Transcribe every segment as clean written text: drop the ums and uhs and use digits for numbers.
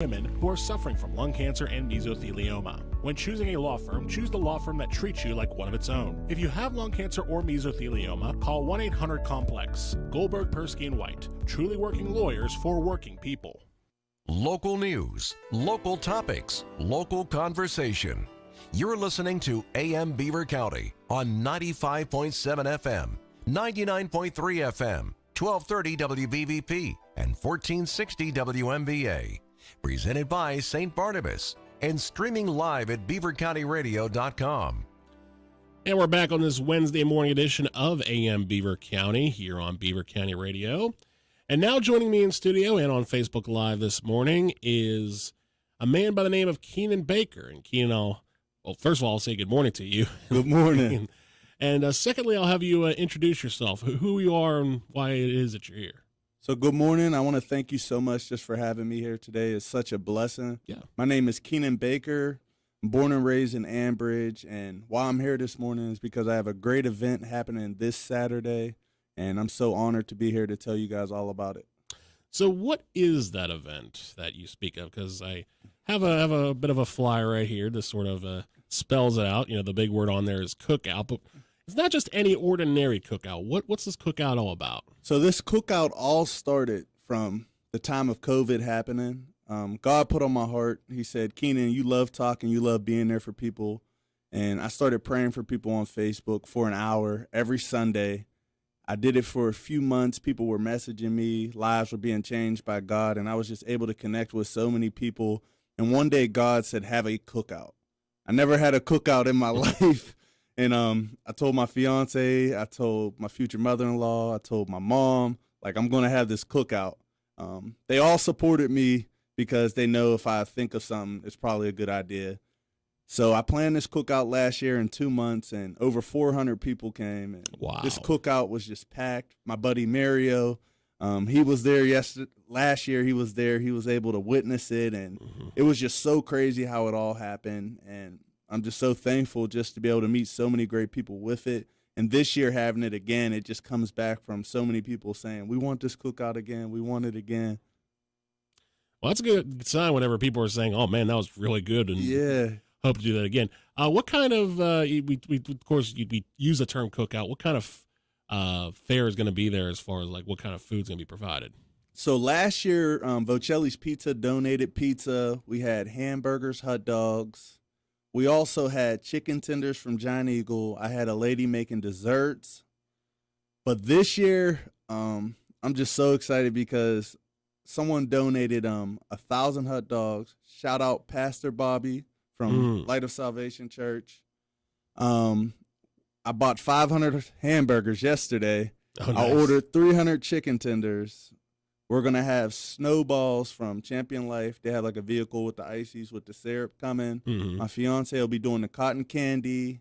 women who are suffering from lung cancer and mesothelioma. When choosing a law firm, choose the law firm that treats you like one of its own. If you have lung cancer or mesothelioma, call 1-800-COMPLEX. Goldberg, Persky & White. Truly working lawyers for working people. Local news, local topics, local conversation. You're listening to AM Beaver County on 95.7 FM, 99.3 FM, 1230 WBVP, and 1460 WMBA. Presented by St. Barnabas and streaming live at beavercountyradio.com. And we're back on this Wednesday morning edition of AM Beaver County here on Beaver County Radio. And now joining me in studio and on Facebook Live this morning is a man by the name of Keenan Baker. And Keenan, first of all, I'll say good morning to you. Good morning. And secondly, I'll have you introduce yourself, who you are and why it is that you're here. So good morning. I want to thank you so much just for having me here today. It's such a blessing. Yeah. My name is Keenan Baker. I'm born and raised in Ambridge. And why I'm here this morning is because I have a great event happening this Saturday. And I'm so honored to be here to tell you guys all about it. So what is that event that you speak of? Because I have a bit of a flyer right here. This sort of spells it out. You know, the big word on there is cookout. But it's not just any ordinary cookout. What's this cookout all about? So this cookout all started from the time of COVID happening. God put on my heart. He said, Keenan, you love talking. You love being there for people. And I started praying for people on Facebook for an hour every Sunday. I did it for a few months. People were messaging me. Lives were being changed by God. And I was just able to connect with so many people. And one day God said, have a cookout. I never had a cookout in my life. And I told my fiance, I told my future mother-in-law, I told my mom, like, I'm going to have this cookout. They all supported me because they know if I think of something, it's probably a good idea. So I planned this cookout last year in 2 months, and over 400 people came. And wow. This cookout was just packed. My buddy Mario, he was there last year. He was there. He was able to witness it, and it was just so crazy how it all happened. And I'm just so thankful just to be able to meet so many great people with it. And this year having it again, it just comes back from so many people saying, we want this cookout again. We want it again. Well, that's a good sign whenever people are saying, oh, man, that was really good. And yeah. Hope to do that again. What kind of, we of course, we use the term cookout. What kind of fare is going to be there as far as like what kind of food's going to be provided? So last year, Vocelli's Pizza donated pizza. We had hamburgers, hot dogs. We also had chicken tenders from Giant Eagle. I had a lady making desserts. But this year, I'm just so excited because someone donated 1,000 hot dogs. Shout out Pastor Bobby from Light of Salvation Church. I bought 500 hamburgers yesterday. Oh, nice. I ordered 300 chicken tenders. We're going to have snowballs from Champion Life. They have like a vehicle with the ices with the syrup coming. My fiance will be doing the cotton candy.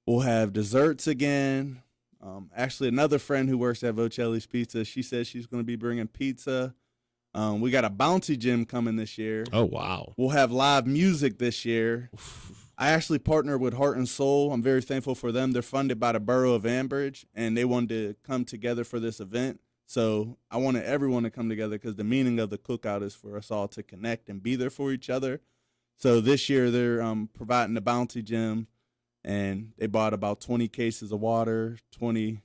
We'll have desserts again. Actually, another friend who works at Vocelli's Pizza, she says she's going to be bringing pizza. We got a bouncy gym coming this year. Oh, wow. We'll have live music this year. I actually partnered with Heart and Soul. I'm very thankful for them. They're funded by the Borough of Ambridge, and they wanted to come together for this event. So I wanted everyone to come together because the meaning of the cookout is for us all to connect and be there for each other. So this year they're providing the bouncy gym, and they bought about 20 cases of water, 20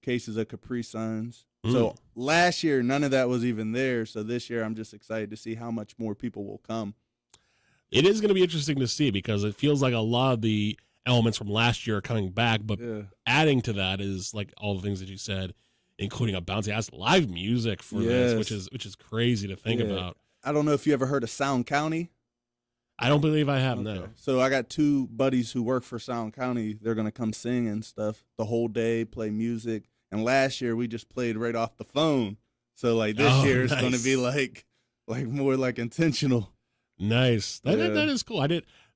cases of Capri Suns. So last year, none of that was even there. So this year, I'm just excited to see how much more people will come. It is going to be interesting to see because it feels like a lot of the elements from last year are coming back. But adding to that is like all the things that you said, including a bouncy house, live music for this, which is crazy to think about. I don't know if you ever heard of Sound County. I don't believe I have, no. So I got two buddies who work for Sound County. They're going to come sing and stuff the whole day, play music. And last year we just played right off the phone. So like this year it's going to be like more like intentional. Nice. That is cool.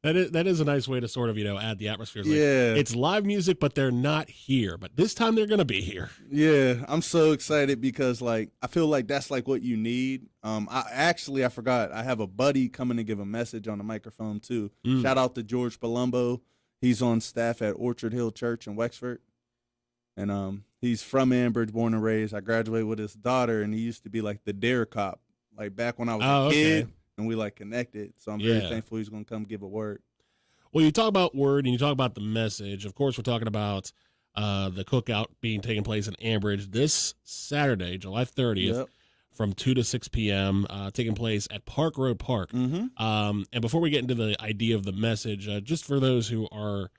That is a nice way to sort of, add the atmosphere. It's live music, but they're not here. But this time they're going to be here. Yeah, I'm so excited because I feel like that's like what you need. I forgot. I have a buddy coming to give a message on the microphone too. Shout out to George Palumbo. He's on staff at Orchard Hill Church in Wexford. And he's from Ambridge, born and raised. I graduated with his daughter, and he used to be like the dare cop. Like back when I was a kid, and we like connected. So I'm very thankful he's going to come give a word. Well, you talk about word and you talk about the message. Of course, we're talking about the cookout being taking place in Ambridge this Saturday, July 30th, from 2 to 6 p.m., taking place at Park Road Park. Mm-hmm. And before we get into the idea of the message, just for those who are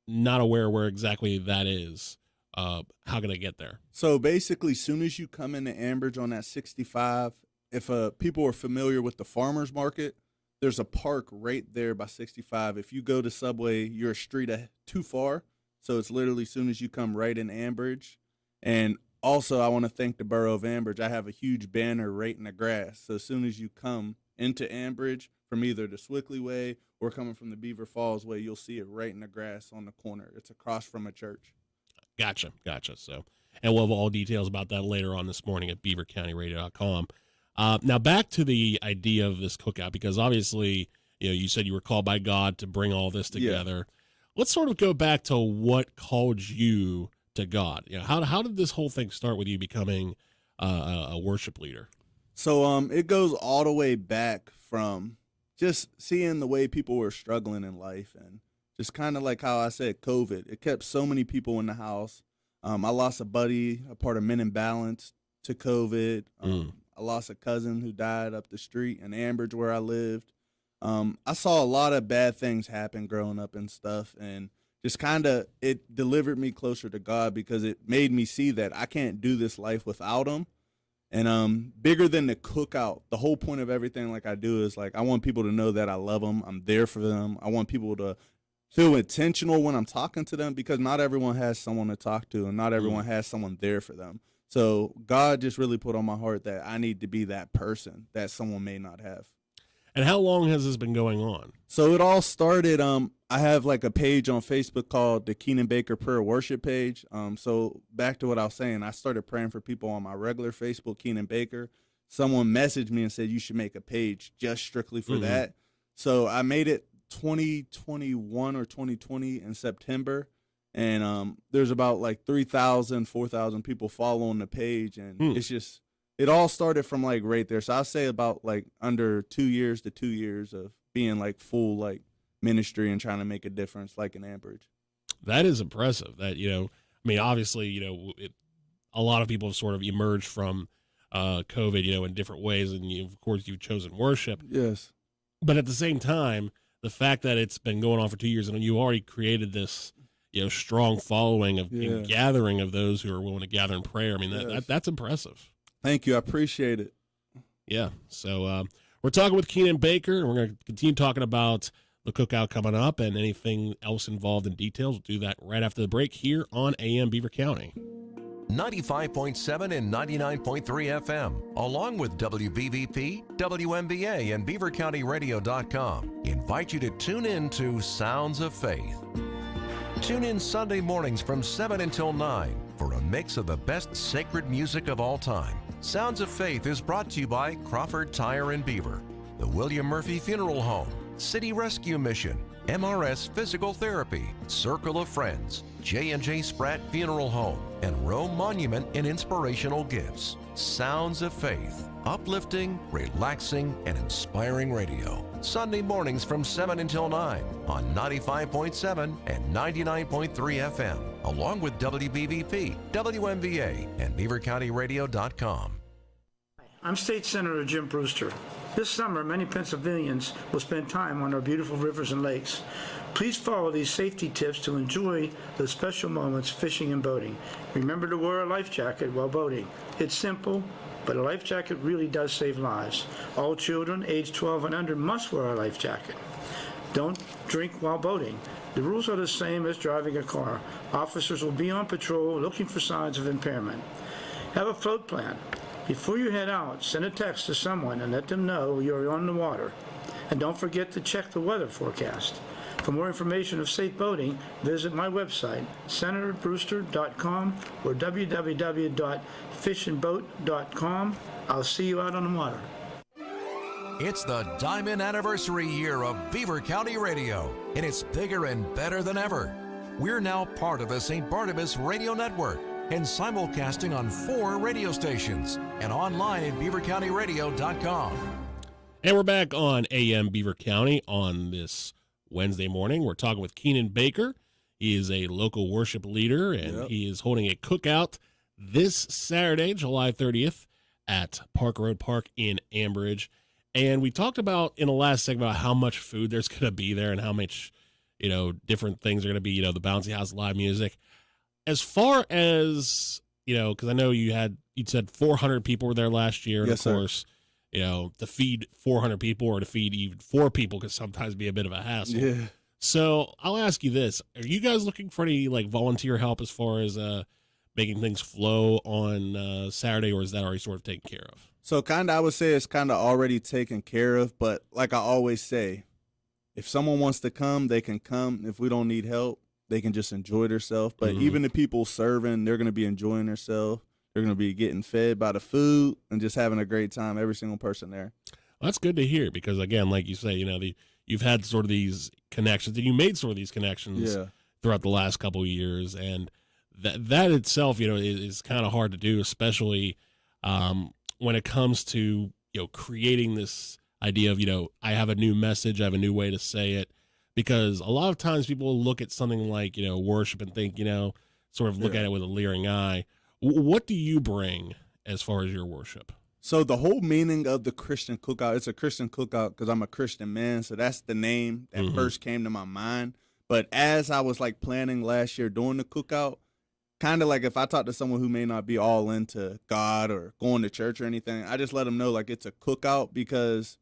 not aware where exactly that is, how can I get there? So basically, soon as you come into Ambridge on that 65, if people are familiar with the farmers market, there's a park right there by 65. If you go to Subway, you're a street too far. So it's literally as soon as you come right in Ambridge. And also, I want to thank the Borough of Ambridge. I have a huge banner right in the grass. So as soon as you come into Ambridge from either the Swickley Way or coming from the Beaver Falls Way, you'll see it right in the grass on the corner. It's across from a church. Gotcha. So, and we'll have all details about that later on this morning at beavercountyradio.com. Now back to the idea of this cookout, because obviously, you said you were called by God to bring all this together. Yeah. Let's sort of go back to what called you to God. How did this whole thing start with you becoming a worship leader? So it goes all the way back from just seeing the way people were struggling in life, and just kind of like how I said, COVID. It kept so many people in the house. I lost a buddy, a part of Men in Balance, to COVID. I lost a cousin who died up the street in Ambridge where I lived. I saw a lot of bad things happen growing up and stuff, and just kind of it delivered me closer to God, because it made me see that I can't do this life without him. And bigger than the cookout, the whole point of everything like I do is like I want people to know that I love them. I'm there for them. I want people to feel intentional when I'm talking to them, because not everyone has someone to talk to, and not everyone has someone there for them. So God just really put on my heart that I need to be that person that someone may not have. And how long has this been going on? So it all started, I have like a page on Facebook called the Keenan Baker Prayer Worship page. So back to what I was saying, I started praying for people on my regular Facebook, Keenan Baker. Someone messaged me and said, you should make a page just strictly for that. So I made it 2021 or 2020 in September. And there's about like 3,000, 4,000 people following the page. And it's just, it all started from like right there. So I'll say about like under 2 years to 2 years of being like full like ministry and trying to make a difference like in Ambridge. That is impressive. That, obviously, a lot of people have sort of emerged from COVID, in different ways. And of course, you've chosen worship. Yes. But at the same time, the fact that it's been going on for 2 years and you already created this, strong following of and gathering of those who are willing to gather in prayer. I mean, that's impressive. Thank you. I appreciate it. Yeah. So we're talking with Keenan Baker, and we're going to continue talking about the cookout coming up and anything else involved in details. We'll do that right after the break here on AM Beaver County. 95.7 and 99.3 FM, along with WBVP, WMBA, and BeaverCountyRadio.com, invite you to tune in to Sounds of Faith. Tune in Sunday mornings from 7 until 9 for a mix of the best sacred music of all time. Sounds of Faith is brought to you by Crawford Tire and Beaver, the William Murphy Funeral Home, City Rescue Mission, MRS Physical Therapy, Circle of Friends, J&J Spratt Funeral Home, and Rome Monument and Inspirational Gifts. Sounds of Faith, uplifting, relaxing, and inspiring radio. Sunday mornings from 7 until 9 on 95.7 and 99.3 FM, along with WBVP, WMBA, and BeaverCountyRadio.com. I'm State Senator Jim Brewster. This summer, many Pennsylvanians will spend time on our beautiful rivers and lakes. Please follow these safety tips to enjoy those special moments fishing and boating. Remember to wear a life jacket while boating. It's simple, but a life jacket really does save lives. All children aged 12 and under must wear a life jacket. Don't drink while boating. The rules are the same as driving a car. Officers will be on patrol looking for signs of impairment. Have a float plan. Before you head out, send a text to someone and let them know you're on the water. And don't forget to check the weather forecast. For more information of safe boating, visit my website, senatorbrewster.com or www.fishandboat.com. I'll see you out on the water. It's the diamond anniversary year of Beaver County Radio, and it's bigger and better than ever. We're now part of the St. Barnabas Radio Network and simulcasting on 4 radio stations and online at beavercountyradio.com. And we're back on AM Beaver County on this Wednesday morning. We're talking with Keenan Baker. He is a local worship leader, and he is holding a cookout this Saturday, July 30th, at Park Road Park in Ambridge. And we talked about in the last segment about how much food there's going to be there and how much, different things are going to be, the bouncy house, live music. As far as, because I know you said 400 people were there last year. And Yes, of course, to feed 400 people or to feed even 4 people could sometimes be a bit of a hassle. Yeah. So I'll ask you this. Are you guys looking for any volunteer help as far as making things flow on Saturday, or is that already sort of taken care of? So I would say it's kind of already taken care of, but like I always say, if someone wants to come, they can come. If we don't need help, they can just enjoy themselves. But even the people serving, they're going to be enjoying themselves. They're going to be getting fed by the food and just having a great time, every single person there. Well, that's good to hear because, again, like you say, you've had sort of these connections, and you made sort of these connections throughout the last couple of years, and that itself, is kind of hard to do, especially when it comes to, creating this idea of, I have a new message, I have a new way to say it, because a lot of times people look at something like, worship and think, sort of look at it with a leering eye. What do you bring as far as your worship? So the whole meaning of the Christian Cookout, it's a Christian Cookout because I'm a Christian man, so that's the name that first came to my mind. But as I was planning last year doing the cookout, kind of if I talk to someone who may not be all into God or going to church or anything, I just let them know it's a cookout because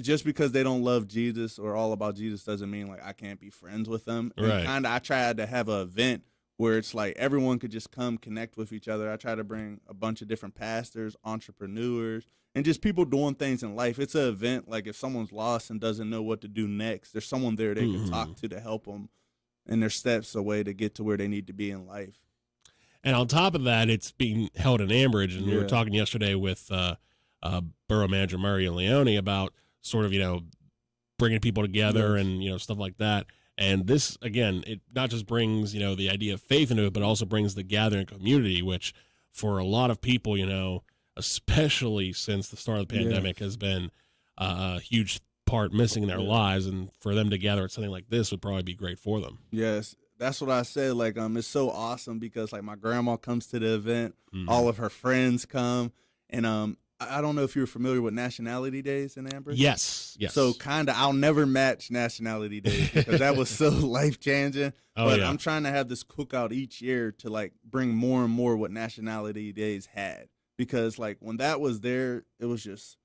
just because they don't love Jesus or all about Jesus doesn't mean I can't be friends with them. Right. And I tried to have an event where it's everyone could just come connect with each other. I try to bring a bunch of different pastors, entrepreneurs, and just people doing things in life. It's an event if someone's lost and doesn't know what to do next, there's someone there they can talk to help them in their steps away to get to where they need to be in life. And on top of that, it's being held in Ambridge, and we were talking yesterday with Borough Manager Murray and Leone about sort of, bringing people together and, stuff like that. And this, again, it not just brings, the idea of faith into it, but also brings the gathering community, which for a lot of people, especially since the start of the pandemic, has been a huge part missing in their lives. And for them to gather at something like this would probably be great for them. Yes, that's what I said. It's so awesome because my grandma comes to the event, all of her friends come, and I don't know if you're familiar with Nationality Days in Ambridge. Yes. So I'll never match Nationality Days because that was so life changing. I'm trying to have this cookout each year to bring more and more what Nationality Days had, because when that was there, it was just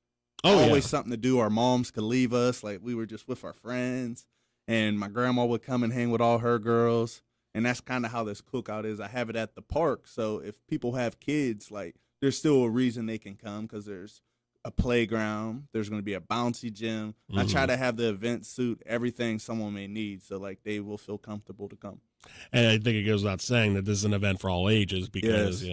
always something to do. Our moms could leave us, we were just with our friends, and my grandma would come and hang with all her girls, and that's kind of how this cookout is. I have it at the park, so if people have kids, there's still a reason they can come because there's a playground. There's going to be a bouncy gym. I try to have the event suit everything someone may need so they will feel comfortable to come. And I think it goes without saying that this is an event for all ages because,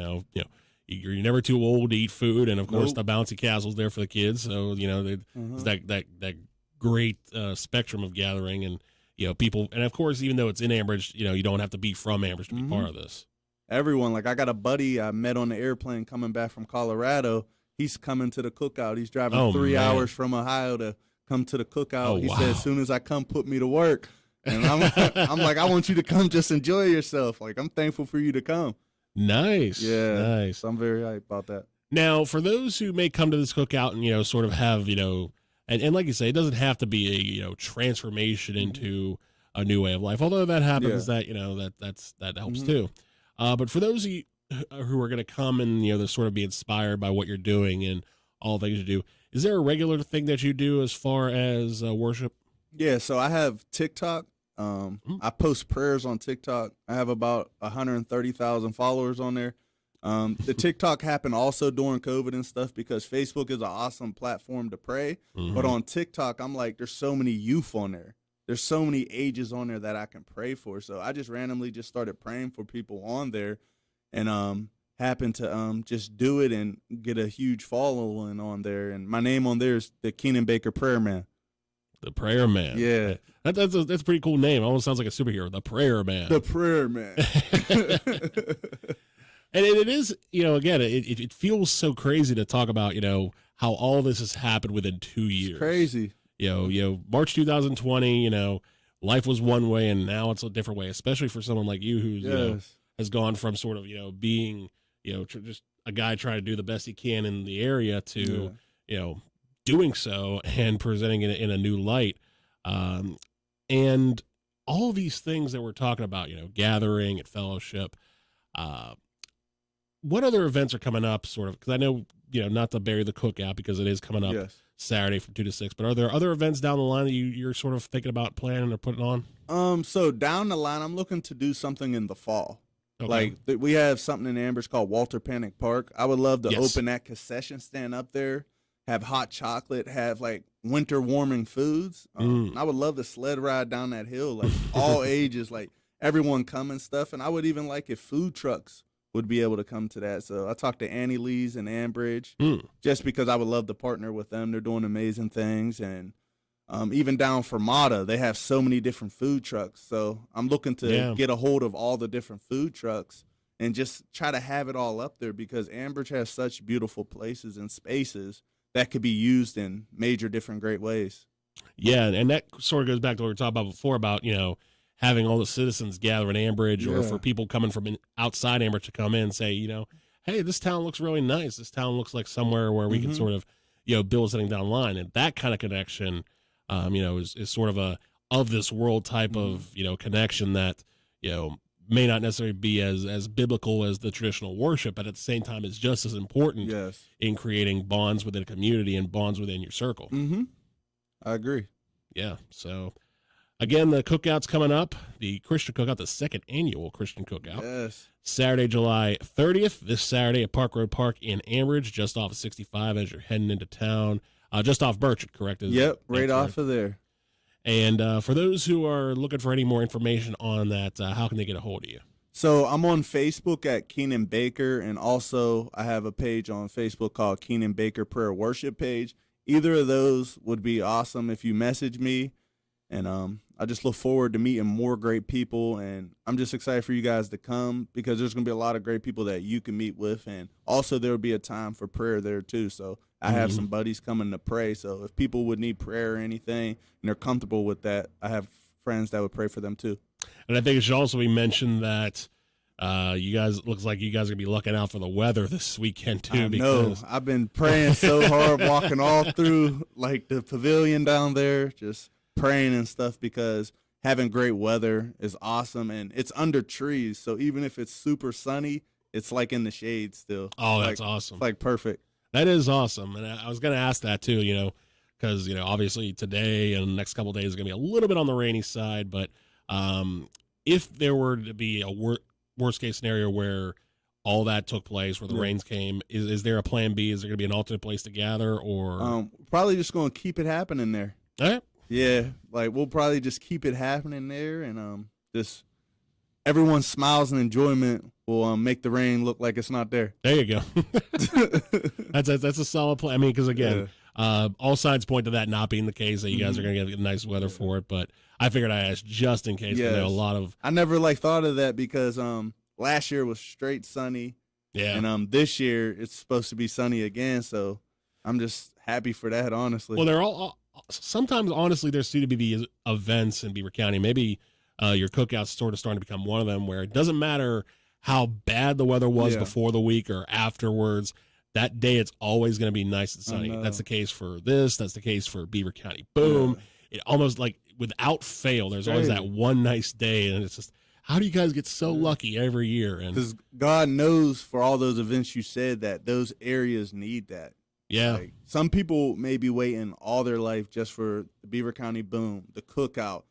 you're never too old to eat food. And, of course, the bouncy castle's there for the kids. So, it's that great spectrum of gathering and, people. And, of course, even though it's in Ambridge, you don't have to be from Ambridge to be part of this. Everyone, I got a buddy I met on the airplane coming back from Colorado. He's coming to the cookout. He's driving 3 hours from Ohio to come to the cookout. He said, as soon as I come, put me to work. And I'm I want you to come just enjoy yourself. I'm thankful for you to come. Nice. Yeah. Nice. So I'm very hyped about that. Now, for those who may come to this cookout and, sort of have, and like you say, it doesn't have to be a, transformation into a new way of life. Although that happens, that helps too. But for those who are going to come and, they sort of be inspired by what you're doing and all the things you do, is there a regular thing that you do as far as worship? Yeah, so I have TikTok. I post prayers on TikTok. I have about 130,000 followers on there. The TikTok happened also during COVID and stuff because Facebook is an awesome platform to pray. But on TikTok, I'm there's so many youth on there. There's so many ages on there that I can pray for. So I just randomly just started praying for people on there and happened to just do it and get a huge following on there. And my name on there is the Keenan Baker Prayer Man. The Prayer Man. Yeah. That's a pretty cool name. Almost sounds like a superhero. The Prayer Man. The Prayer Man. And it is, again, it feels so crazy to talk about, how all this has happened within 2 years. It's crazy. March 2020, life was one way and now it's a different way, especially for someone like you who's, has gone from sort of, being, just a guy trying to do the best he can in the area to, doing so and presenting it in a new light. And all these things that we're talking about, gathering at fellowship, what other events are coming up sort of, because I know, not to bury the cookout because it is coming up Saturday from 2 to 6, but are there other events down the line that you're sort of thinking about planning or putting on? So down the line, I'm looking to do something in the fall. Okay. Like we have something in Ambridge called Walter Panic Park. I would love to open that concession stand up there, have hot chocolate, have like winter warming foods. I would love to sled ride down that hill, like all ages, like everyone come and stuff. And I would even like if food trucks would be able to come to that. So I talked to Annie Lee's and Ambridge just because I would love to partner with them. They're doing amazing things. And even down Fermata, they have so many different food trucks. So I'm looking to get a hold of all the different food trucks and just try to have it all up there because Ambridge has such beautiful places and spaces that could be used in major different great ways. Yeah, and that sort of goes back to what we were talking about before about, having all the citizens gather in Ambridge or for people coming from outside Ambridge to come in and say, hey, this town looks really nice. This town looks like somewhere where we can sort of, build something down the line. And that kind of connection, is sort of a of this world type of, connection that, may not necessarily be as biblical as the traditional worship, but at the same time is just as important in creating bonds within a community and bonds within your circle. I agree. Yeah. So again, the cookout's coming up, the Christian Cookout, the second annual Christian Cookout. Saturday, July 30th, this Saturday at Park Road Park in Ambridge, just off of 65 as you're heading into town. Just off Burchett, correct? Yep, right off of there. And for those who are looking for any more information on that, how can they get a hold of you? So I'm on Facebook at Keenan Baker, and also I have a page on Facebook called Keenan Baker Prayer Worship Page. Either of those would be awesome if you message me. And I just look forward to meeting more great people, and I'm just excited for you guys to come because there's going to be a lot of great people that you can meet with, and also there will be a time for prayer there too. So I have some buddies coming to pray, so if people would need prayer or anything and they're comfortable with that, I have friends that would pray for them too. And I think it should also be mentioned that you guys, looks like you guys are going to be looking out for the weather this weekend too. No, I've been praying so hard, walking all through like the pavilion down there, just praying and stuff because having great weather is awesome, and it's under trees, so even if it's super sunny, it's like in the shade still. Oh, that's awesome. It's like perfect. That is awesome. And I was going to ask that too, because, obviously today and the next couple of days is going to be a little bit on the rainy side, but if there were to be a worst case scenario where all that took place, where the rains came, is there a plan B? Is there going to be an alternate place to gather, or? Probably just going to keep it happening there. All right. Yeah, like we'll probably just keep it happening there, and just everyone's smiles and enjoyment will make the rain look like it's not there. There you go. That's a solid plan. I mean, because again, all signs point to that not being the case. That you guys are going to get nice weather for it, but I figured I asked just in case. A lot of I never thought of that because last year was straight sunny. Yeah, and this year it's supposed to be sunny again, so I'm just happy for that. Honestly, well, they're all. Sometimes, honestly, there seem to be these events in Beaver County. Maybe your cookout's sort of starting to become one of them where it doesn't matter how bad the weather was before the week or afterwards. That day, it's always going to be nice and sunny. That's the case for this. That's the case for Beaver County. Boom. It almost like without fail, there's always that one nice day. And it's just, how do you guys get so lucky every year? Because God knows for all those events you said that those areas need that. Yeah. Like, some people may be waiting all their life just for the Beaver County Boom, the Cookout,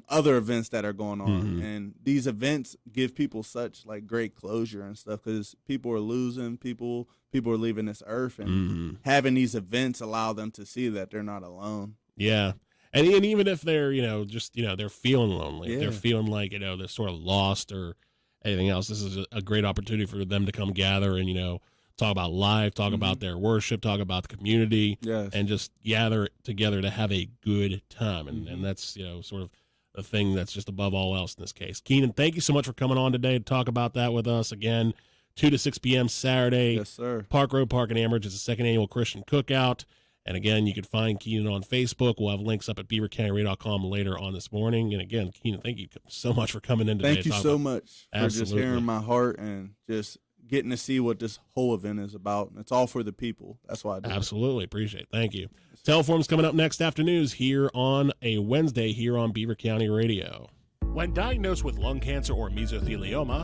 other events that are going on. And these events give people such like great closure and stuff because people are losing, people are leaving this earth, and having these events allow them to see that they're not alone. Yeah. And even if they're, just, they're feeling lonely, they're feeling like, they're sort of lost or anything else, this is a great opportunity for them to come gather and, talk about life, talk about their worship, talk about the community, and just gather together to have a good time. And that's, sort of a thing that's just above all else in this case. Keenan, thank you so much for coming on today to talk about that with us. Again, 2 to 6 p.m. Saturday. Yes, sir. Park Road Park in Ambridge is the second annual Christian Cookout. And again, you can find Keenan on Facebook. We'll have links up at beavercountyradio.com later on this morning. And again, Keenan, thank you so much for coming in today. Thank you so much for just Absolutely. hearing my heart and just getting to see what this whole event is about. It's all for the people. That's why I do it. Absolutely. Appreciate it. Thank you. Teleform's coming up next after news here on a Wednesday here on Beaver County Radio. When diagnosed with lung cancer or mesothelioma,